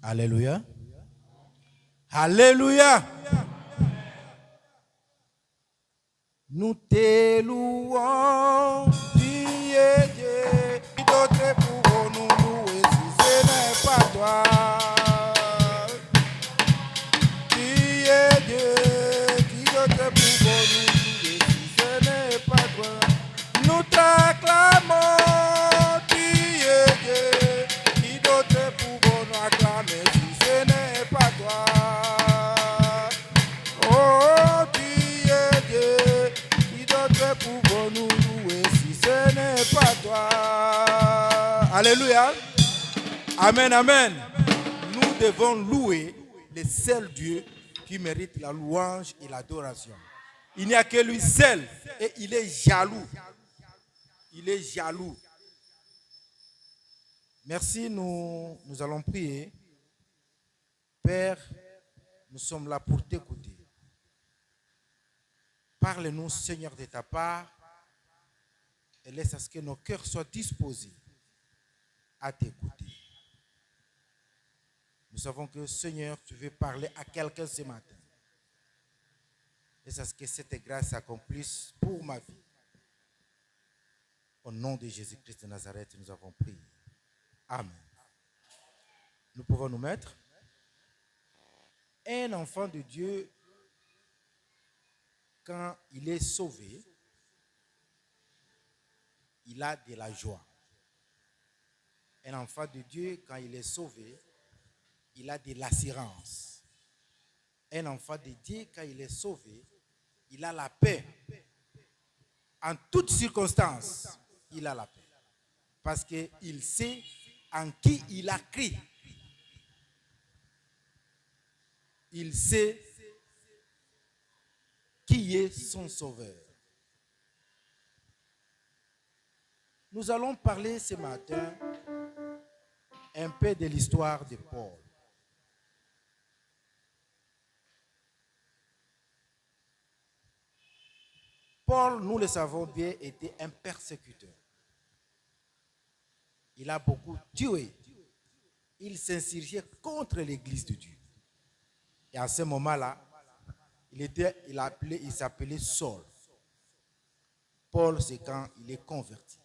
Alléluia. Alléluia. Nous te louons, Dieu, Dieu. Qui d'autre pour nous louer si ce n'est pas toi? Dieu, Dieu. Qui d'autre pour nous louer si ce n'est pas toi? Nous t'acclamons, Dieu, Dieu. Qui d'autre pour nous acclamer si ce n'est pas toi? Oh, Dieu, Dieu. Qui d'autre pour nous louer si ce n'est pas toi? Alléluia. Amen, amen. Nous devons louer le seul Dieu qui mérite la louange et l'adoration. Il n'y a que lui seul et il est jaloux. Il est jaloux. Merci, nous allons prier. Père, nous sommes là pour t'écouter. Parle-nous, Seigneur, de ta part et laisse à ce que nos cœurs soient disposés à t'écouter. Nous savons que, Seigneur, tu veux parler à quelqu'un ce matin. Laisse à ce que cette grâce s'accomplisse pour ma vie. Au nom de Jésus-Christ de Nazareth, nous avons prié. Amen. Nous pouvons nous mettre. Un enfant de Dieu, quand il est sauvé, il a de la joie. Un enfant de Dieu, quand il est sauvé, il a de l'assurance. Un enfant de Dieu, quand il est sauvé, il a la paix. En toutes circonstances, il a la paix. Parce qu'il sait en qui il a cru. Il sait qui est son sauveur. Nous allons parler ce matin un peu de l'histoire de Paul. Paul, nous le savons bien, était un persécuteur. Il a beaucoup tué. Il s'insurgeait contre l'église de Dieu. Et à ce moment-là, il s'appelait Saul. Paul, c'est quand il est converti.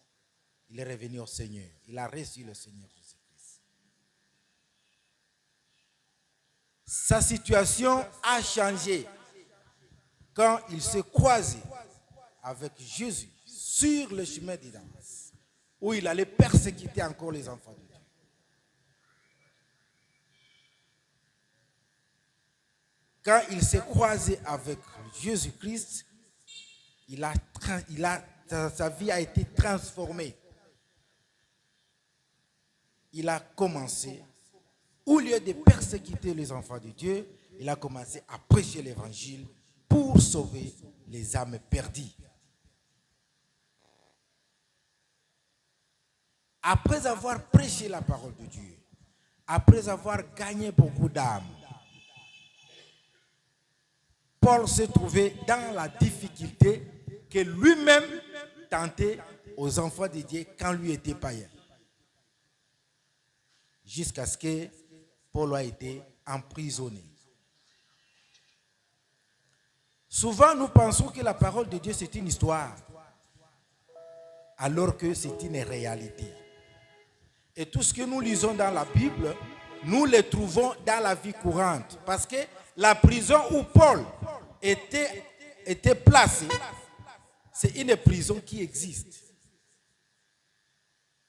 Il est revenu au Seigneur. Il a reçu le Seigneur Jésus-Christ. Sa situation a changé quand il s'est croisé avec Jésus sur le chemin de Damas, où il allait persécuter encore les enfants de Dieu. Quand il s'est croisé avec Jésus-Christ, sa vie a été transformée. Il a commencé, au lieu de persécuter les enfants de Dieu, il a commencé à prêcher l'évangile pour sauver les âmes perdues. Après avoir prêché la parole de Dieu, après avoir gagné beaucoup d'âmes, Paul se trouvait dans la difficulté que lui-même tentait aux enfants de Dieu quand lui était païen. Jusqu'à ce que Paul ait été emprisonné. Souvent, nous pensons que la parole de Dieu, c'est une histoire, alors que c'est une réalité. Et tout ce que nous lisons dans la Bible, nous le trouvons dans la vie courante. Parce que la prison où Paul était placé, c'est une prison qui existe.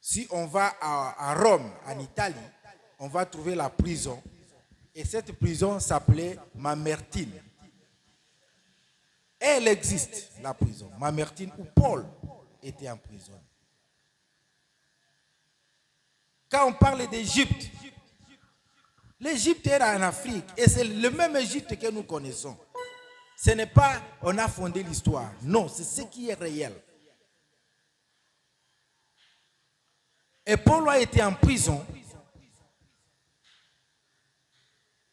Si on va à Rome, en Italie, on va trouver la prison. Et cette prison s'appelait Mamertine. Elle existe, la prison. Mamertine, où Paul était en prison. Quand on parle d'Égypte, l'Égypte est en Afrique. Et c'est le même Égypte que nous connaissons. Ce n'est pas, on a fondé l'histoire. Non, c'est ce qui est réel. Et Paul a été en prison.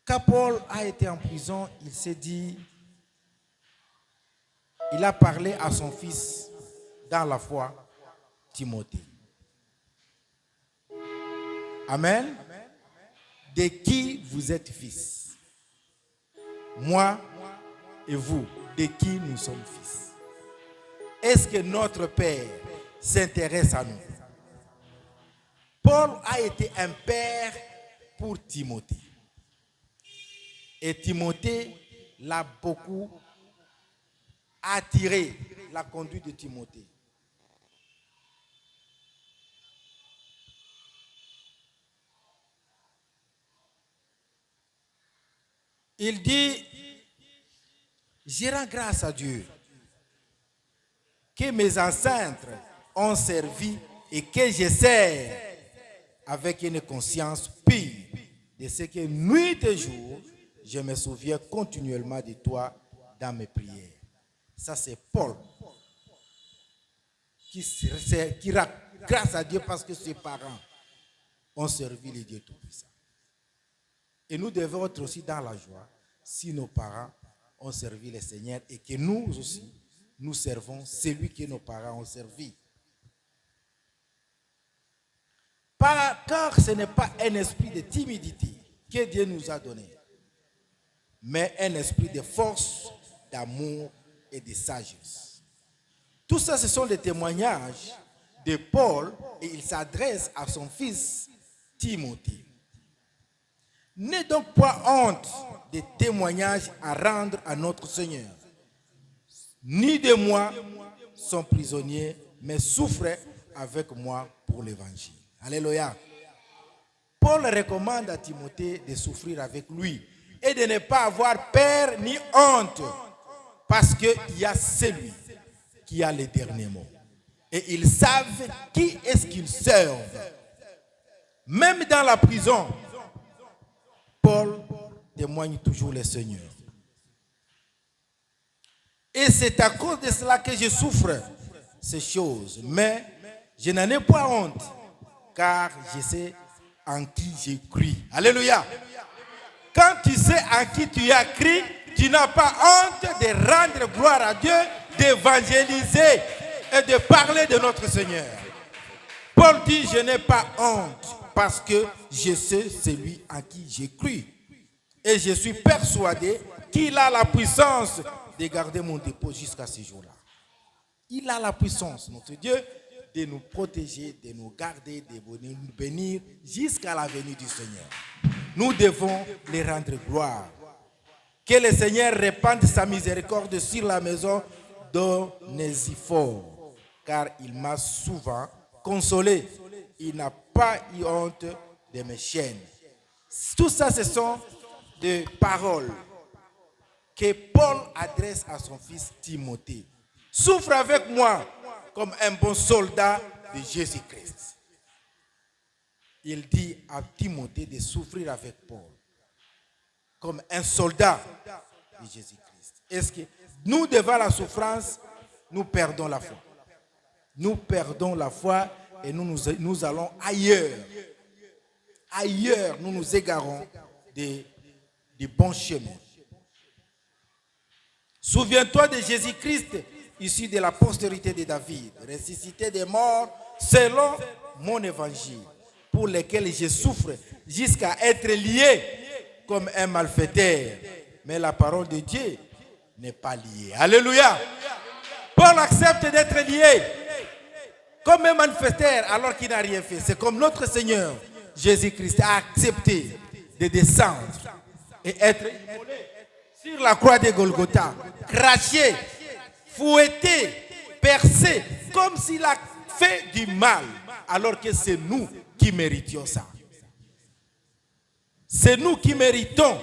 Quand Paul a été en prison, il s'est dit, il a parlé à son fils dans la foi, Timothée. Amen. de qui vous êtes fils. Moi et vous, de qui nous sommes fils. Est-ce que notre Père s'intéresse à nous? Paul a été un père pour Timothée. Et Timothée l'a beaucoup attiré, la conduite de Timothée. Il dit, je rends grâce à Dieu que mes ancêtres ont servi et que je sers avec une conscience pure de ce que nuit et jour, je me souviens continuellement de toi dans mes prières. Ça, c'est Paul qui rend grâce à Dieu parce que ses parents ont servi les dieux tout-puissants. Et nous devons être aussi dans la joie si nos parents ont servi le Seigneur et que nous aussi, nous servons celui que nos parents ont servi. Car ce n'est pas un esprit de timidité que Dieu nous a donné, mais un esprit de force, d'amour et de sagesse. Tout ça, ce sont des témoignages de Paul et il s'adresse à son fils Timothée. N'aie donc pas honte des témoignages à rendre à notre Seigneur. Ni de moi, son prisonnier, mais souffre avec moi pour l'évangile. Alléluia. Paul recommande à Timothée de souffrir avec lui et de ne pas avoir peur ni honte parce qu'il y a celui qui a le dernier mot. Et ils savent qui est-ce qu'ils servent. Même dans la prison, Paul témoigne toujours le Seigneur. Et c'est à cause de cela que je souffre ces choses. Mais je n'en ai pas honte, car je sais en qui j'ai cru. Alléluia. Quand tu sais en qui tu as cru, tu n'as pas honte de rendre gloire à Dieu, d'évangéliser et de parler de notre Seigneur. Paul dit, je n'ai pas honte parce que je sais celui en qui j'ai cru. Et je suis persuadé qu'il a la puissance de garder mon dépôt jusqu'à ce jour-là. Il a la puissance, notre Dieu, de nous protéger, de nous garder, de nous bénir jusqu'à la venue du Seigneur. Nous devons les rendre gloire. Que le Seigneur répande sa miséricorde sur la maison d'Onésiphore, car il m'a souvent consolé. Il n'a pas eu honte de mes chaînes. Tout ça, ce sont des paroles que Paul adresse à son fils Timothée. Souffre avec moi comme un bon soldat de Jésus-Christ. Il dit à Timothée de souffrir avec Paul comme un soldat de Jésus-Christ. Est-ce que nous, devant la souffrance, nous perdons la foi? Nous perdons la foi et nous allons ailleurs. Ailleurs, nous nous égarons des bons chemins. Souviens-toi de Jésus-Christ, issu de la postérité de David, ressuscité des morts selon mon évangile, pour lequel je souffre jusqu'à être lié comme un malfaiteur. Mais la parole de Dieu n'est pas liée. Alléluia. Paul accepte d'être lié comme un malfaiteur alors qu'il n'a rien fait. C'est comme notre Seigneur Jésus-Christ a accepté de descendre et être sur la croix de Golgotha, craché, fouetté, percé, comme s'il a fait du mal, alors que c'est nous qui méritions ça. C'est nous qui méritons,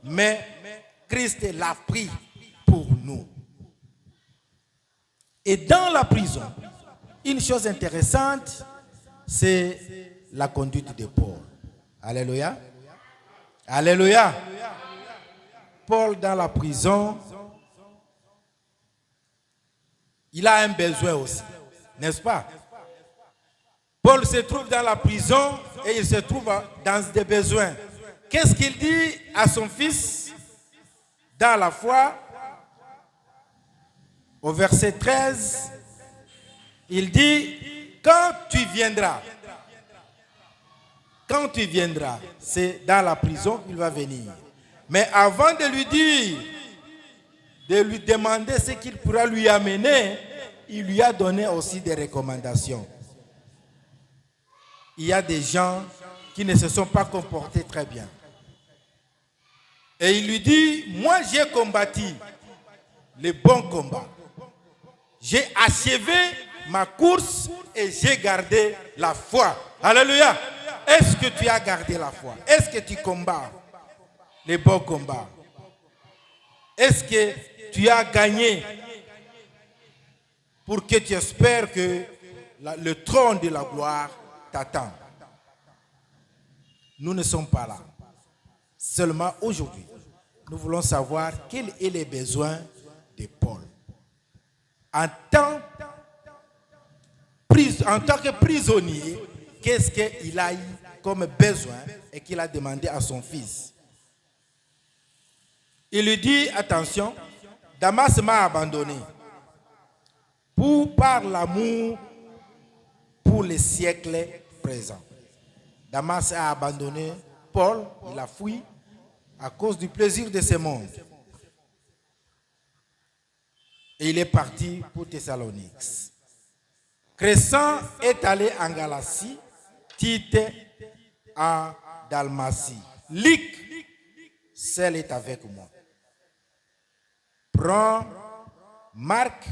mais Christ l'a pris pour nous. Et dans la prison, une chose intéressante, c'est la conduite de Paul. Alléluia. Alléluia. Paul dans la prison, il a un besoin aussi, n'est-ce pas? Paul se trouve dans la prison et il se trouve dans des besoins. Qu'est-ce qu'il dit à son fils dans la foi? Au verset 13, il dit, quand tu viendras, quand tu viendras, c'est dans la prison qu'il va venir. Mais avant de lui dire, de lui demander ce qu'il pourra lui amener, il lui a donné aussi des recommandations. Il y a des gens qui ne se sont pas comportés très bien. Et il lui dit, moi j'ai combattu le bon combat. J'ai achevé ma course et j'ai gardé la foi. Alléluia. Est-ce que tu as gardé la foi? Est-ce que tu combats les bons combats? Est-ce que tu as gagné pour que tu espères que le trône de la gloire t'attend? Nous ne sommes pas là. Seulement aujourd'hui, nous voulons savoir quels sont les besoins de Paul. En tant que prisonnier, qu'est-ce qu'il a eu comme besoin et qu'il a demandé à son fils? Il lui dit, attention, Damas m'a abandonné par l'amour pour les siècles présents. Damas a abandonné Paul, il a fui à cause du plaisir de ce monde. Et il est parti pour Thessalonique. Crescent est allé en Galatie, Tite en Dalmatie. Luc, seul est avec moi. Prends Marc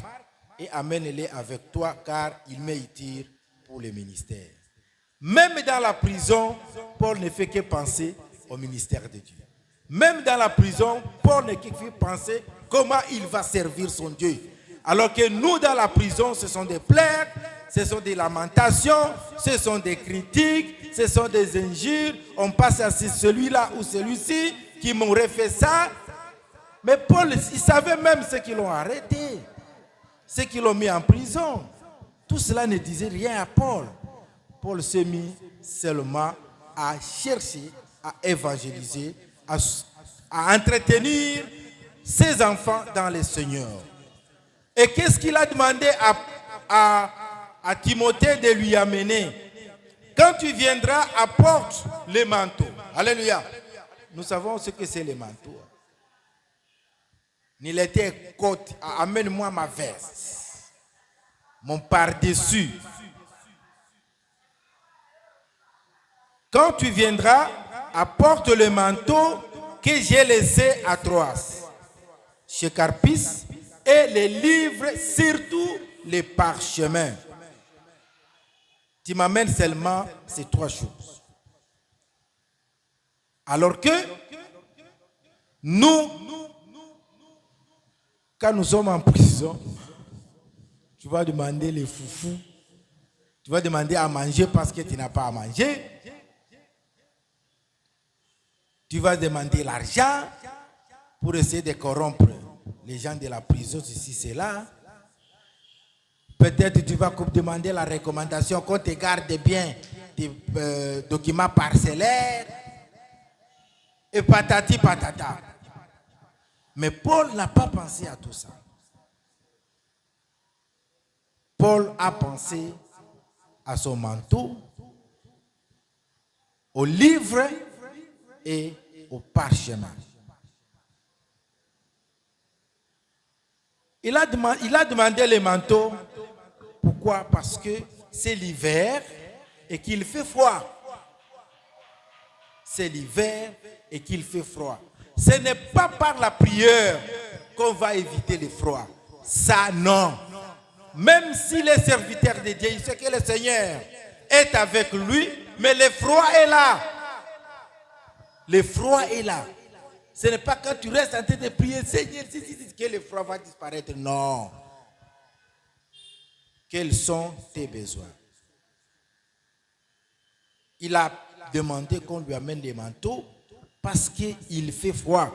et amène-les avec toi, car il m'est utile pour le ministère. Même dans la prison, Paul ne fait que penser au ministère de Dieu. Même dans la prison, Paul ne fait que penser comment il va servir son Dieu. Alors que nous, dans la prison, ce sont des pleurs, ce sont des lamentations, ce sont des critiques, ce sont des injures. On passe à celui-là ou celui-ci qui m'aurait fait ça. Mais Paul, il savait même ceux qui l'ont arrêté, ceux qui l'ont mis en prison. Tout cela ne disait rien à Paul. Paul s'est mis seulement à chercher, à évangéliser, à entretenir ses enfants dans le Seigneur. Et qu'est-ce qu'il a demandé à Timothée de lui amener? Quand tu viendras, apporte les manteaux. Alléluia. Nous savons ce que c'est les manteaux. Il était côte, amène-moi ma veste, mon par-dessus. Quand tu viendras, apporte le manteau que j'ai laissé à Troas, chez Carpis, et les livres, surtout les parchemins. Tu m'amènes seulement ces trois choses. Alors que nous, quand nous sommes en prison, tu vas demander les foufous, tu vas demander à manger parce que tu n'as pas à manger. Tu vas demander l'argent pour essayer de corrompre les gens de la prison, ceci, cela. Peut-être tu vas demander la recommandation qu'on te garde bien des documents parcellaires. Et patati patata. Mais Paul n'a pas pensé à tout ça. Paul a pensé à son manteau, au livre et au parchemin. Il a demandé les manteaux. Pourquoi? Parce que c'est l'hiver et qu'il fait froid. C'est l'hiver et qu'il fait froid. Ce n'est pas par la prière qu'on va éviter le froid. Ça, non. Même si les serviteurs de Dieu, il sait que le Seigneur est avec lui, mais le froid est là. Le froid est là. Ce n'est pas quand tu restes en train de prier, Seigneur, que le froid va disparaître. Non. Quels sont tes besoins? Il a demandé qu'on lui amène des manteaux parce qu'il fait froid.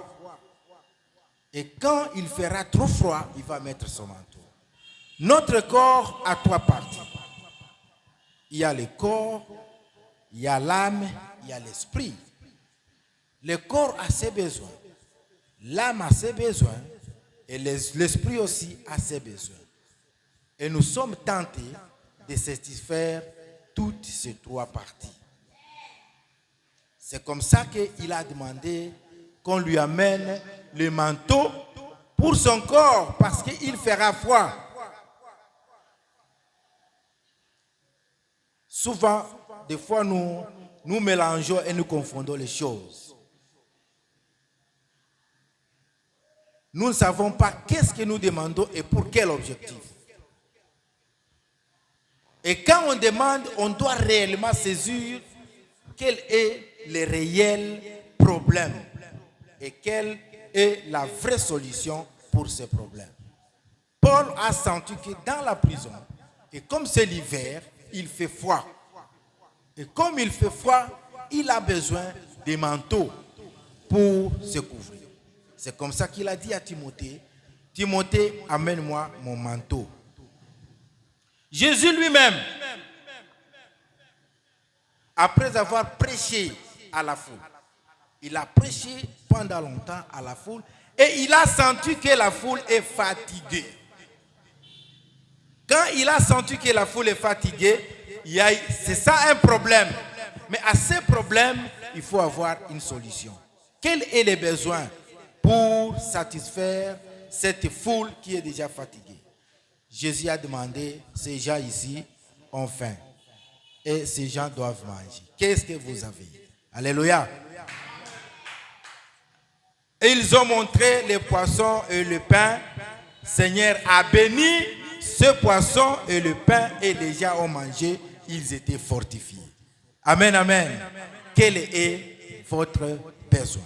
Et quand il fera trop froid, il va mettre son manteau. Notre corps a trois parties. Il y a le corps, il y a l'âme, il y a l'esprit. Le corps a ses besoins, l'âme a ses besoins et l'esprit aussi a ses besoins. Et nous sommes tentés de satisfaire toutes ces trois parties. C'est comme ça qu'il a demandé qu'on lui amène le manteau pour son corps, parce qu'il fera froid. Souvent, des fois, nous mélangeons et nous confondons les choses. Nous ne savons pas qu'est-ce que nous demandons et pour quel objectif. Et quand on demande, on doit réellement saisir quel est le réel problème et quelle est la vraie solution pour ce problème. Paul a senti que dans la prison, et comme c'est l'hiver, il fait froid. Et comme il fait froid, il a besoin de manteaux pour se couvrir. C'est comme ça qu'il a dit à Timothée, Timothée, amène-moi mon manteau. Jésus lui-même, après avoir prêché à la foule, il a prêché pendant longtemps à la foule et il a senti que la foule est fatiguée. Quand il a senti que la foule est fatiguée, c'est ça un problème. Mais à ce problème, il faut avoir une solution. Quel est le besoin pour satisfaire cette foule qui est déjà fatiguée? Jésus a demandé, ces gens ici ont faim et ces gens doivent manger. Qu'est-ce que vous avez? Alléluia. Et ils ont montré les poissons et le pain. Seigneur a béni ce poisson et le pain et les gens ont mangé. Ils étaient fortifiés. Amen, amen. Quel est votre besoin?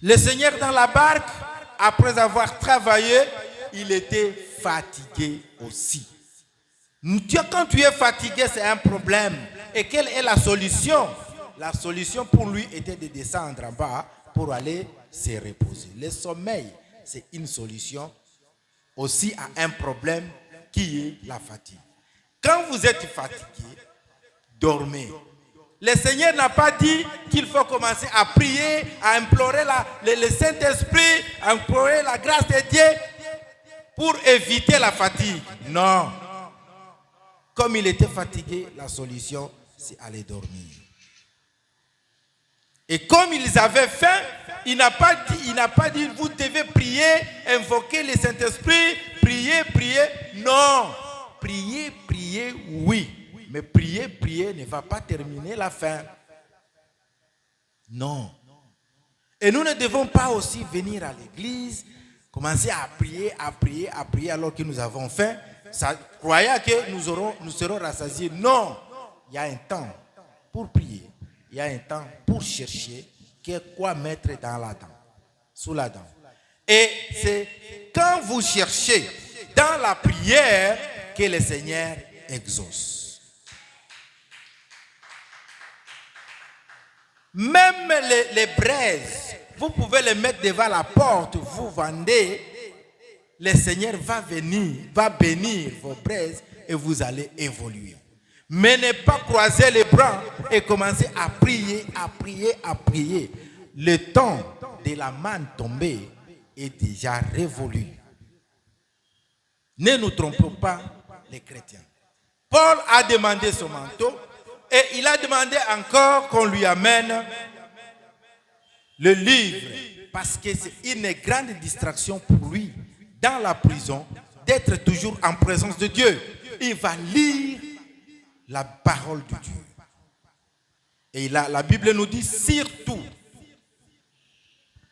Le Seigneur dans la barque, après avoir travaillé, il était fatigué aussi. Quand tu es fatigué, c'est un problème. Et quelle est la solution? La solution pour lui était de descendre en bas pour aller se reposer. Le sommeil, c'est une solution aussi à un problème qui est la fatigue. Quand vous êtes fatigué, dormez. Le Seigneur n'a pas dit qu'il faut commencer à prier, à implorer le Saint-Esprit, à implorer la grâce de Dieu pour éviter la fatigue. Non. Comme il était fatigué, la solution, c'est aller dormir. Et comme ils avaient faim, il n'a pas dit, vous devez prier, invoquer le Saint-Esprit, prier. Non. Prier, oui. Mais prier ne va pas terminer la faim. Non. Et nous ne devons pas aussi venir à l'église, commencer à prier alors que nous avons faim. Croyez que nous serons rassasiés. Non. Il y a un temps pour prier. Il y a un temps pour chercher quoi mettre dans la dent, sous la dent. Et c'est quand vous cherchez dans la prière que le Seigneur exauce. Même les braises, vous pouvez les mettre devant la porte, vous vendez, le Seigneur va bénir vos braises et vous allez évoluer. Mais ne pas croiser les bras et commencer à prier. Le temps de la manne tombée est déjà révolu. Ne nous trompons pas, les chrétiens. Paul a demandé son manteau et il a demandé encore qu'on lui amène le livre parce que c'est une grande distraction pour lui dans la prison d'être toujours en présence de Dieu. Il va lire la parole de Dieu. Et la Bible nous dit surtout,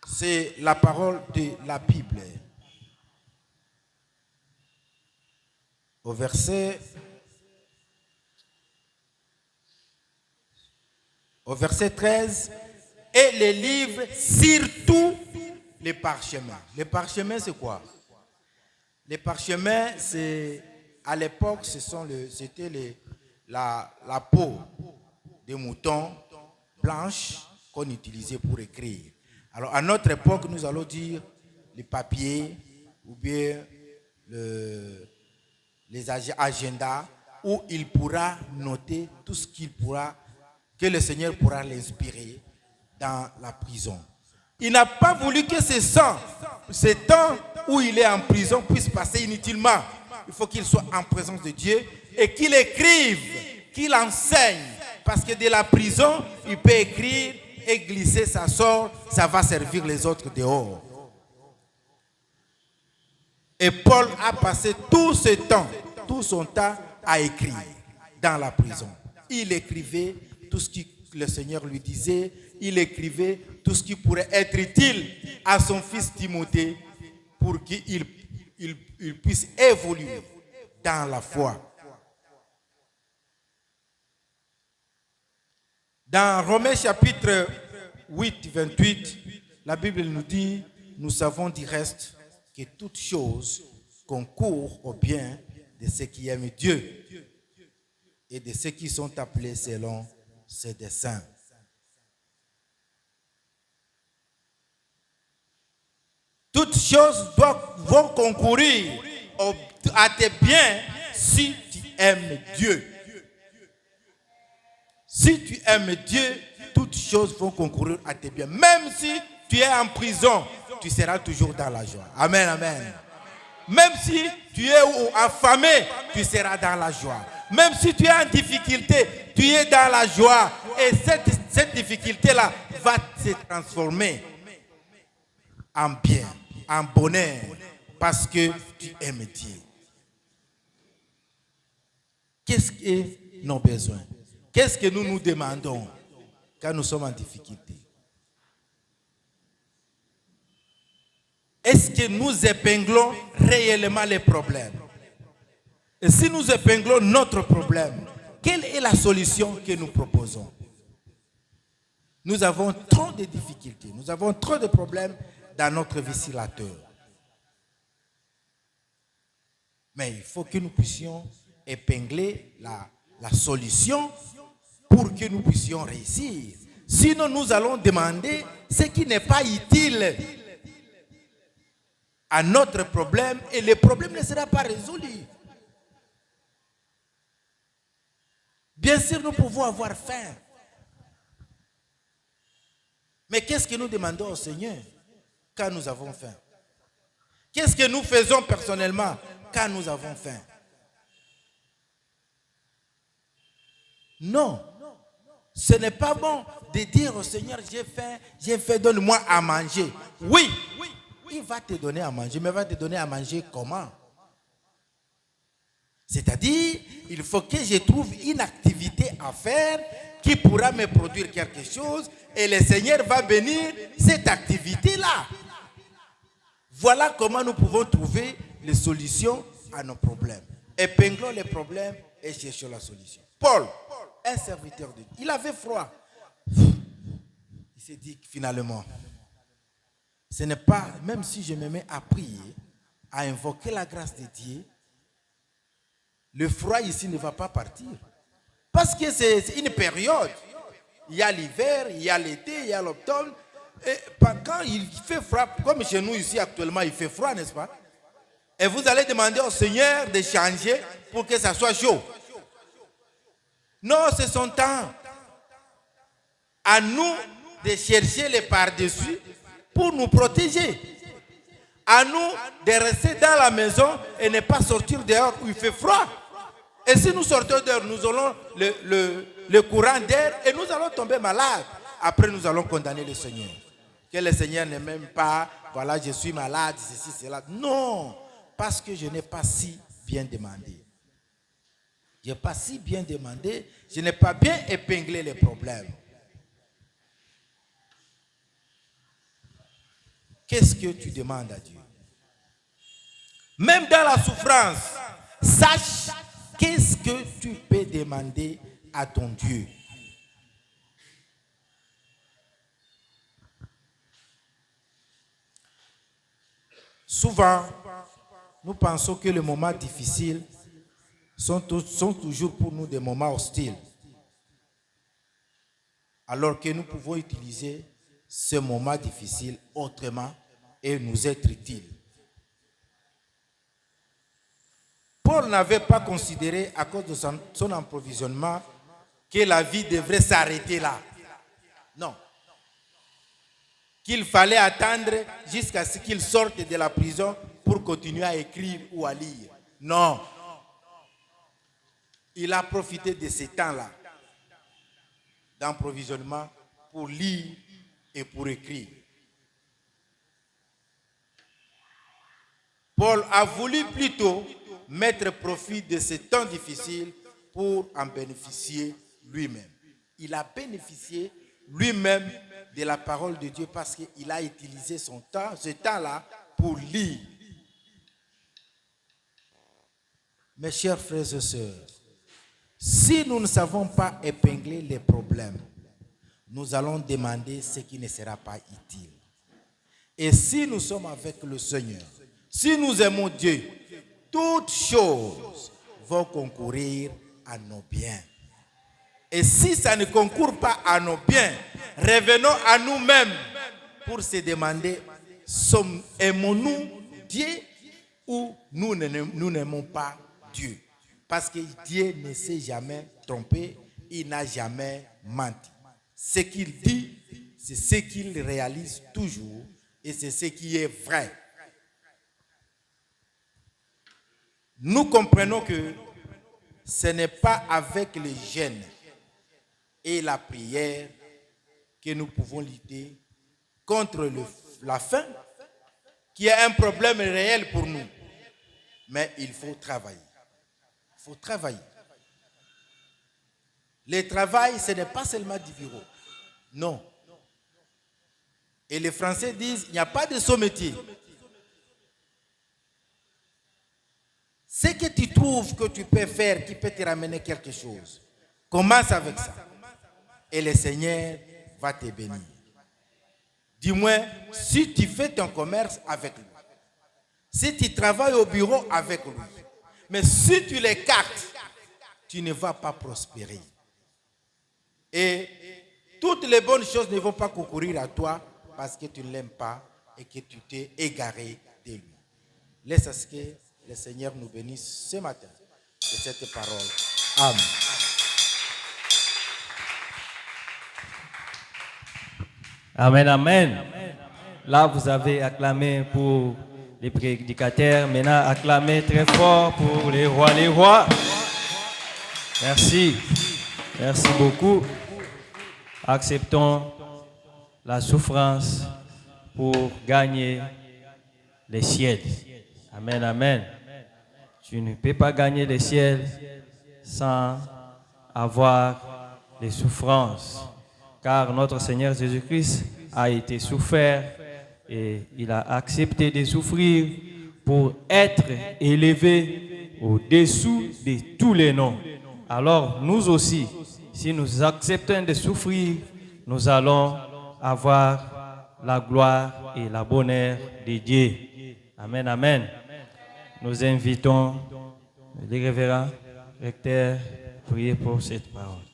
c'est la parole de la Bible. Au verset 13, et les livres, surtout les parchemins. Les parchemins, c'est quoi? Les parchemins, c'est à l'époque, c'était la peau de mouton blanche qu'on utilisait pour écrire. Alors, à notre époque, nous allons dire les papiers ou bien les agendas où il pourra noter tout ce que le Seigneur pourra l'inspirer dans la prison. Il n'a pas voulu que ce temps où il est en prison puisse passer inutilement. Il faut qu'il soit en présence de Dieu et qu'il écrive qu'il enseigne. Parce que de la prison, il peut écrire et glisser sa sort, ça va servir les autres dehors. Et Paul a passé tout ce temps, tout son temps à écrire dans la prison. Il écrivait tout ce que le Seigneur lui disait, il écrivait tout ce qui pourrait être utile à son fils Timothée pour qu'il puisse évoluer dans la foi. Dans Romains chapitre 8, 28, la Bible nous dit, nous savons du reste que toute chose concourt au bien de ceux qui aiment Dieu et de ceux qui sont appelés selon ses desseins. Toutes choses vont concourir à tes biens si tu aimes Dieu. Si tu aimes Dieu, toutes choses vont concourir à tes biens. Même si tu es en prison, tu seras toujours dans la joie. Amen, amen. Même si tu es affamé, tu seras dans la joie. Même si tu es en difficulté, tu es dans la joie. Et cette difficulté-là va se transformer en bien, en bonheur, parce que tu aimes Dieu. Qu'est-ce que nos besoins? Qu'est-ce que nous nous demandons quand nous sommes en difficulté? Est-ce que nous épinglons réellement les problèmes? Et si nous épinglons notre problème, quelle est la solution que nous proposons? Nous avons trop de difficultés, nous avons trop de problèmes dans notre vie sur la terre. Mais il faut que nous puissions épingler la solution pour que nous puissions réussir. Sinon, nous allons demander ce qui n'est pas utile à notre problème et le problème ne sera pas résolu. Bien sûr, nous pouvons avoir faim. Mais qu'est-ce que nous demandons au Seigneur quand nous avons faim? Qu'est-ce que nous faisons personnellement quand nous avons faim? Non. Ce n'est pas bon de dire au Seigneur, j'ai faim, donne-moi à manger. Oui, il va te donner à manger, mais il va te donner à manger comment? C'est-à-dire, il faut que je trouve une activité à faire qui pourra me produire quelque chose et le Seigneur va bénir cette activité-là. Voilà comment nous pouvons trouver les solutions à nos problèmes. Épinglons les problèmes et cherchons la solution. Paul, un serviteur de Dieu, il avait froid. Il s'est dit finalement, ce n'est pas, même si je me mets à prier, à invoquer la grâce de Dieu, le froid ici ne va pas partir. Parce que c'est une période. Il y a l'hiver, il y a l'été, il y a l'automne. Et quand il fait froid, comme chez nous ici actuellement, il fait froid, n'est-ce pas? Et vous allez demander au Seigneur de changer pour que ça soit chaud. Non, c'est son temps. À nous de chercher les par-dessus pour nous protéger. À nous de rester dans la maison et ne pas sortir dehors où il fait froid. Et si nous sortons dehors, nous aurons le courant d'air et nous allons tomber malades. Après, nous allons condamner le Seigneur. Que le Seigneur ne m'aime pas, voilà, je suis malade, ceci, cela. Non, parce que je n'ai pas si bien demandé. Je n'ai pas si bien demandé, je n'ai pas bien épinglé les problèmes. Qu'est-ce que tu demandes à Dieu? Même dans la souffrance, sache qu'est-ce que tu peux demander à ton Dieu. Souvent, nous pensons que les moments difficiles sont toujours pour nous des moments hostiles. Alors que nous pouvons utiliser ce moment difficile autrement et nous être utiles. Paul n'avait pas considéré, à cause de son approvisionnement, que la vie devrait s'arrêter là. Non. Qu'il fallait attendre jusqu'à ce qu'il sorte de la prison pour continuer à écrire ou à lire. Non. il a profité de ces temps-là d'approvisionnement pour lire et pour écrire. Paul a voulu plutôt mettre profit de ces temps difficiles pour en bénéficier lui-même. Il a bénéficié lui-même de la parole de Dieu parce qu'il a utilisé son temps, ce temps-là, pour lire. Mes chers frères et sœurs, si nous ne savons pas épingler les problèmes, nous allons demander ce qui ne sera pas utile. Et si nous sommes avec le Seigneur, si nous aimons Dieu, toutes choses vont concourir à nos biens. Et si ça ne concourt pas à nos biens, revenons à nous-mêmes pour se demander, aimons-nous Dieu ou nous n'aimons pas Dieu? Parce que Dieu ne s'est jamais trompé, il n'a jamais menti. Ce qu'il dit, c'est ce qu'il réalise toujours et c'est ce qui est vrai. Nous comprenons que ce n'est pas avec le jeûne et la prière que nous pouvons lutter contre la faim, qui est un problème réel pour nous. Mais il faut travailler. Il faut travailler. Le travail, ce n'est pas seulement du bureau. Non. Et les Français disent, il n'y a pas de sot-métier. Ce que tu trouves que tu peux faire, qui peut te ramener quelque chose, commence avec ça. Et le Seigneur va te bénir. Du moins, si tu fais ton commerce avec lui. Si tu travailles au bureau avec lui. Mais si tu l'écartes, tu ne vas pas prospérer. Et toutes les bonnes choses ne vont pas concourir à toi parce que tu ne l'aimes pas et que tu t'es égaré de lui. Laisse à ce que le Seigneur nous bénisse ce matin de cette parole. Amen. Amen, amen. Là, vous avez acclamé pour les prédicateurs. Maintenant, acclamez très fort pour les rois, les rois. Merci. Merci beaucoup. Acceptons la souffrance pour gagner les ciels. Amen, amen. Tu ne peux pas gagner les ciels sans avoir les souffrances. Car notre Seigneur Jésus-Christ a été souffert et il a accepté de souffrir pour être élevé au-dessous de tous les noms. Alors nous aussi, si nous acceptons de souffrir, nous allons avoir la gloire et la bonheur de Dieu. Amen, amen. Nous invitons les révérends recteurs à prier pour cette parole.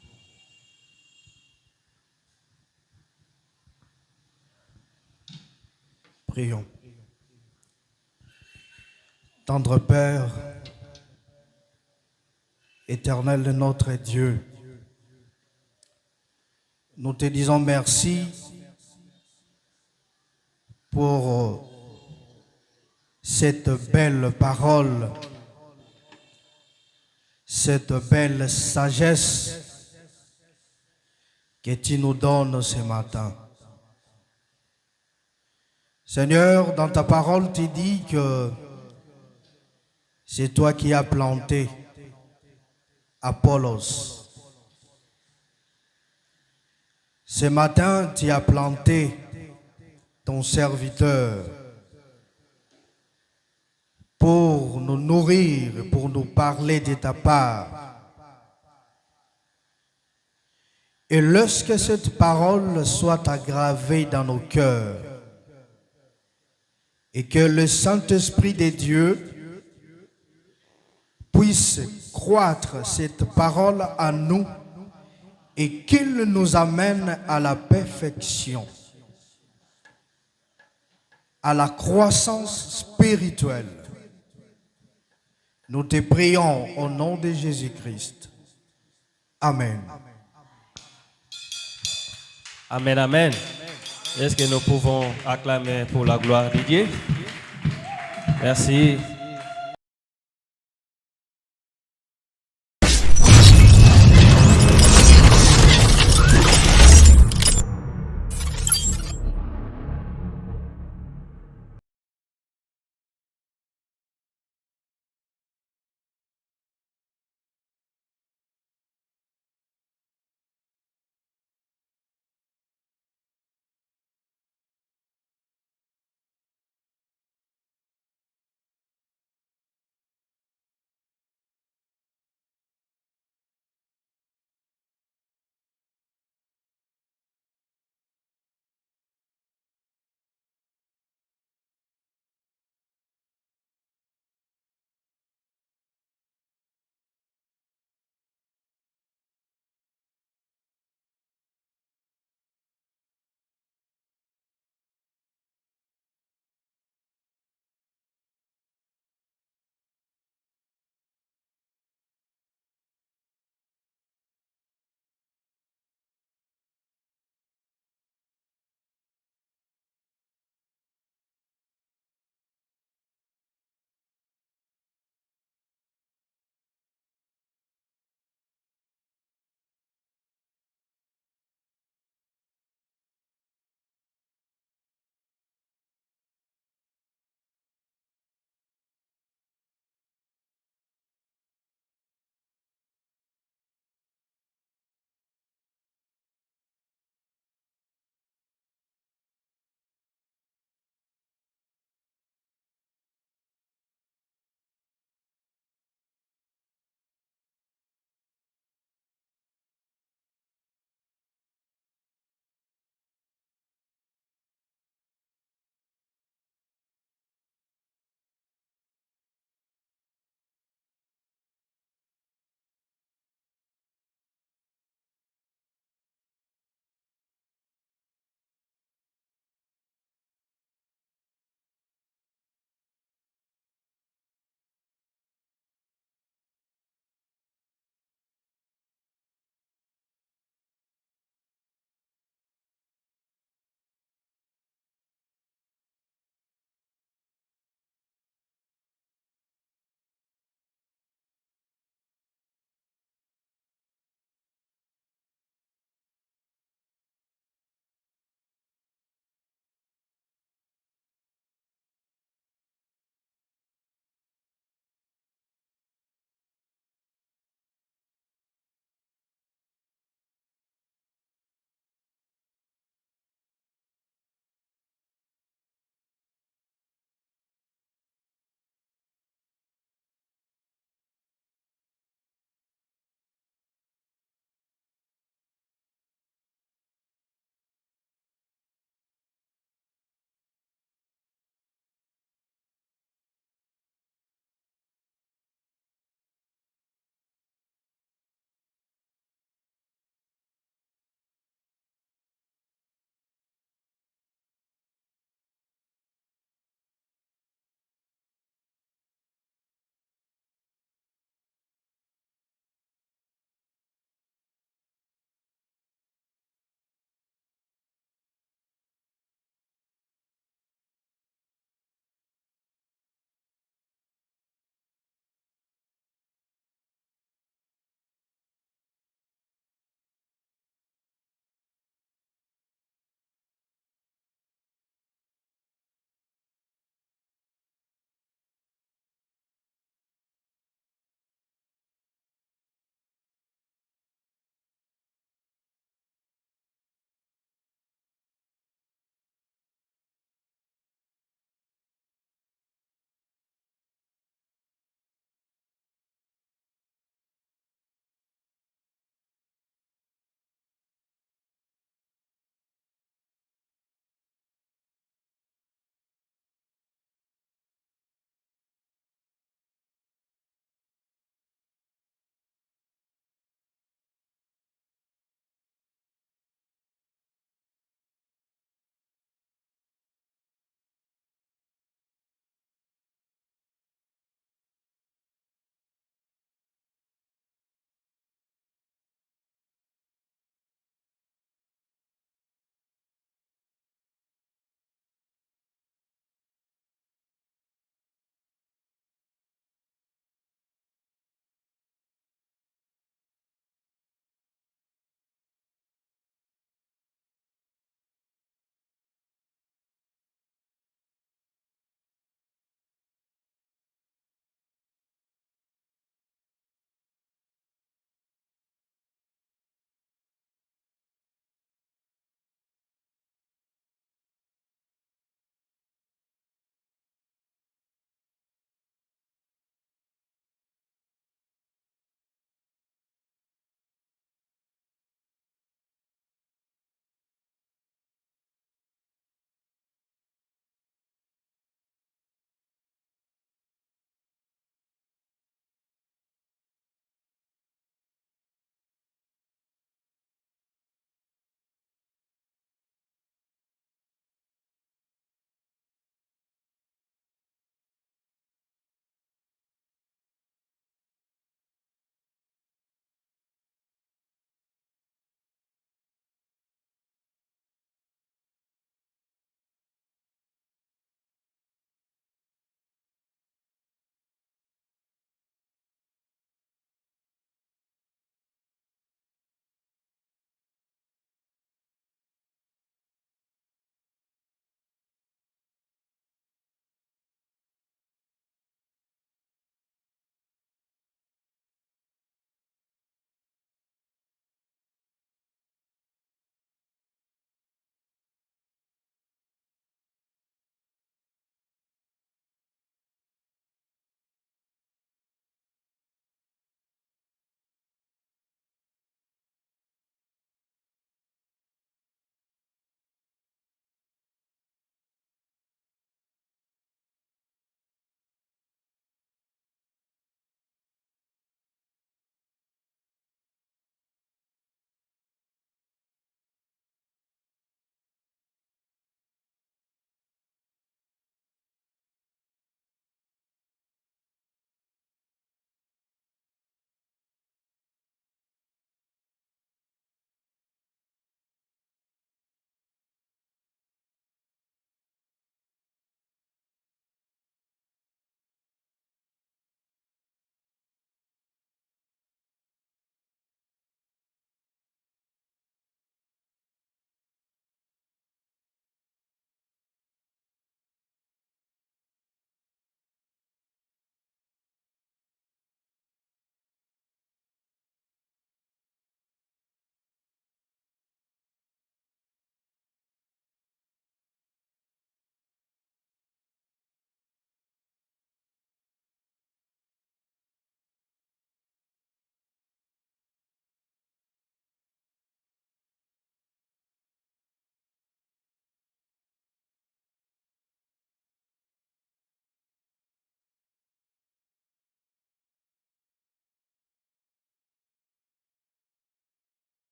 Prions. Tendre Père, éternel de notre Dieu, nous te disons merci pour cette belle parole, cette belle sagesse que tu nous donnes ce matin. Seigneur, dans ta parole, tu dis que c'est toi qui as planté Apollos. Ce matin, tu as planté ton serviteur pour nous nourrir, pour nous parler de ta part. Et lorsque cette parole soit aggravée dans nos cœurs, et que le Saint-Esprit de Dieu puisse croître cette parole en nous et qu'il nous amène à la perfection, à la croissance spirituelle. Nous te prions au nom de Jésus-Christ. Amen. Amen, amen. Est-ce que nous pouvons acclamer pour la gloire de Dieu? Merci.